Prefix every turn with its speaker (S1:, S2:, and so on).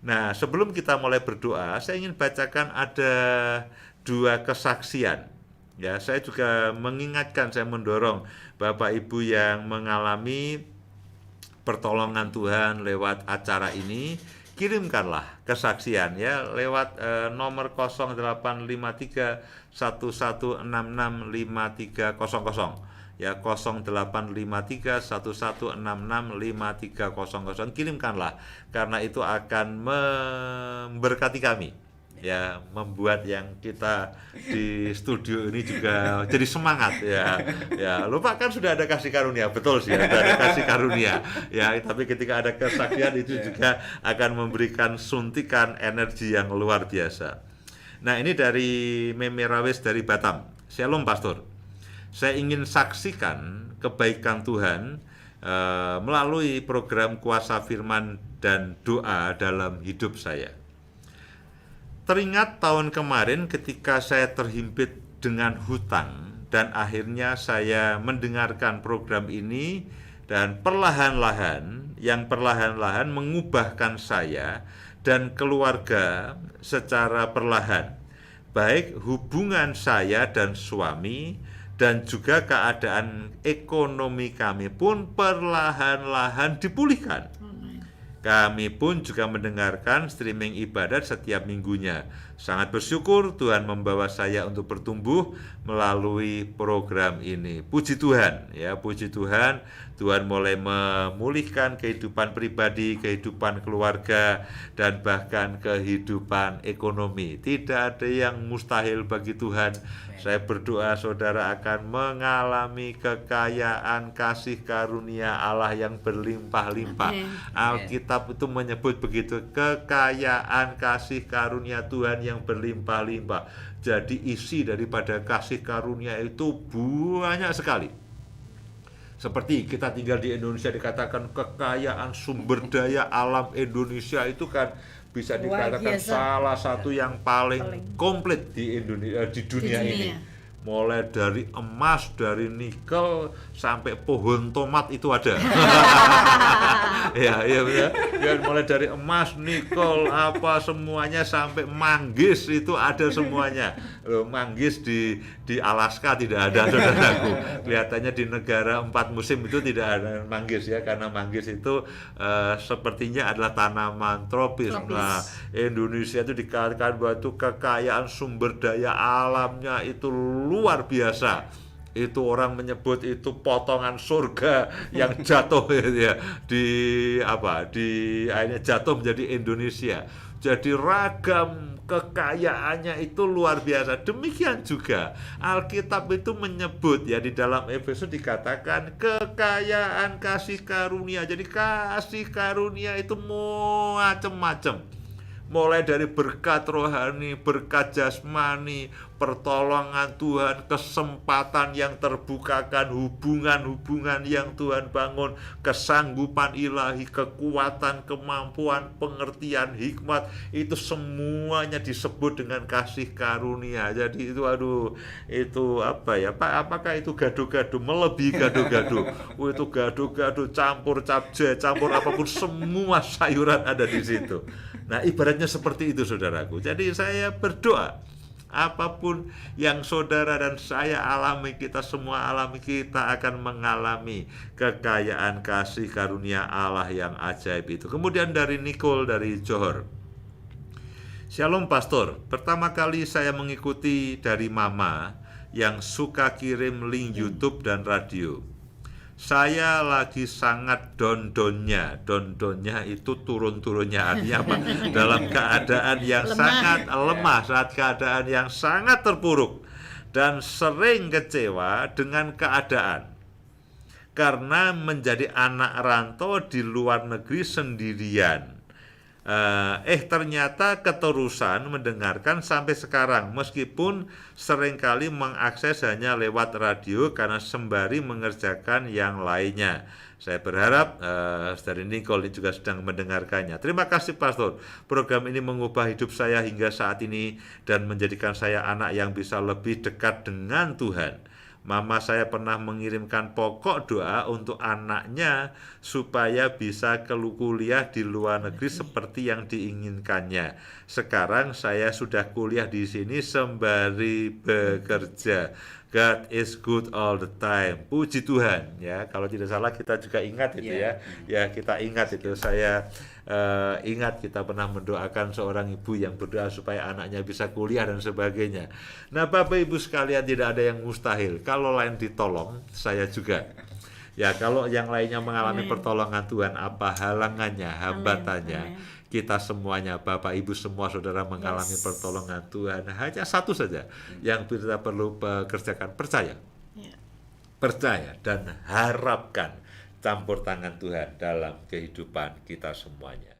S1: Nah, sebelum kita mulai berdoa, saya ingin bacakan ada dua kesaksian. Ya, saya juga mengingatkan, saya mendorong Bapak Ibu yang mengalami pertolongan Tuhan lewat acara ini, kirimkanlah kesaksian ya lewat nomor 0853 11665300 ya 0853 11665300, kirimkanlah karena itu akan memberkati kami ya, membuat yang kita di studio ini juga jadi semangat ya. Ya, lupa kan sudah ada kasih karunia, betul sih, sudah ada kasih karunia ya, tapi ketika ada kesaksian itu juga akan memberikan suntikan energi yang luar biasa. Nah, ini dari Meme Rawis dari Batam. Shalom Pastor. Saya ingin saksikan kebaikan Tuhan melalui program kuasa firman dan doa dalam hidup saya. Teringat tahun kemarin ketika saya terhimpit dengan hutang dan akhirnya saya mendengarkan program ini dan perlahan-lahan mengubahkan saya dan keluarga secara perlahan. Baik hubungan saya dan suami dan juga keadaan ekonomi kami pun perlahan-lahan dipulihkan. Kami pun juga mendengarkan streaming ibadat setiap minggunya. Sangat bersyukur Tuhan membawa saya untuk bertumbuh melalui program ini. Puji Tuhan, ya puji Tuhan. Tuhan mulai memulihkan kehidupan pribadi, kehidupan keluarga, dan bahkan kehidupan ekonomi. Tidak ada yang mustahil bagi Tuhan. Saya berdoa saudara akan mengalami kekayaan kasih karunia Allah yang berlimpah-limpah. Alkitab itu menyebut begitu, kekayaan kasih karunia Tuhan yang berlimpah-limpah. Jadi isi daripada kasih karunia itu banyak sekali. Seperti kita tinggal di Indonesia, dikatakan kekayaan sumber daya alam Indonesia itu kan bisa dikatakan salah satu yang paling komplit di Indonesia, di dunia ini. Mulai dari emas, dari nikel sampai pohon tomat itu ada. ya benar. Ya, mulai dari emas, nikel, apa semuanya sampai manggis itu ada semuanya. Loh, manggis di Alaska tidak ada, saudaraku. Kelihatannya di negara 4 musim itu tidak ada manggis ya, karena manggis itu sepertinya adalah tanaman tropis. Nah, Indonesia itu dikatakan bahwa itu kekayaan sumber daya alamnya itu luar biasa. Itu orang menyebut itu potongan surga yang jatuh ya di akhirnya jatuh menjadi Indonesia. Jadi ragam kekayaannya itu luar biasa. Demikian juga Alkitab itu menyebut ya, di dalam Efesus dikatakan kekayaan kasih karunia. Jadi kasih karunia itu macam-macam. Mulai dari berkat rohani, berkat jasmani, pertolongan Tuhan, kesempatan yang terbukakan, hubungan-hubungan yang Tuhan bangun, kesanggupan ilahi, kekuatan, kemampuan, pengertian, hikmat, itu semuanya disebut dengan kasih karunia. Jadi itu itu apa ya Pak, apakah itu gado-gado, melebihi gado-gado. Itu gado-gado campur capje, campur apapun, semua sayuran ada di situ. Nah, ibaratnya seperti itu saudaraku. Jadi saya berdoa apapun yang saudara dan saya alami, kita semua alami, kita akan mengalami kekayaan kasih karunia Allah yang ajaib itu. Kemudian dari Nicole dari Johor. Shalom Pastor, pertama kali saya mengikuti dari Mama yang suka kirim link YouTube dan radio. Saya lagi sangat don-donnya itu turun-turunnya, artinya apa? Dalam keadaan yang sangat lemah, saat keadaan yang sangat terpuruk dan sering kecewa dengan keadaan karena menjadi anak rantau di luar negeri sendirian. Ternyata keterusan mendengarkan sampai sekarang, meskipun seringkali mengakses hanya lewat radio karena sembari mengerjakan yang lainnya. Saya berharap Saudari Nicole ini juga sedang mendengarkannya. Terima kasih Pastor, program ini mengubah hidup saya hingga saat ini dan menjadikan saya anak yang bisa lebih dekat dengan Tuhan. Mama saya pernah mengirimkan pokok doa untuk anaknya supaya bisa kuliah di luar negeri seperti yang diinginkannya. Sekarang saya sudah kuliah di sini sembari bekerja. God is good all the time. Puji Tuhan ya. Kalau tidak salah kita juga ingat itu ya. Ya kita ingat itu. Saya ingat kita pernah mendoakan seorang ibu yang berdoa supaya anaknya bisa kuliah dan sebagainya. Nah, Bapak Ibu sekalian, tidak ada yang mustahil. Kalau lain ditolong, saya juga. Ya, kalau yang lainnya mengalami pertolongan Tuhan, apa halangannya, hambatannya? Kita semuanya, Bapak Ibu semua saudara mengalami pertolongan Tuhan. Hanya satu saja yang kita perlu kerjakan, percaya. Percaya dan harapkan campur tangan Tuhan dalam kehidupan kita semuanya.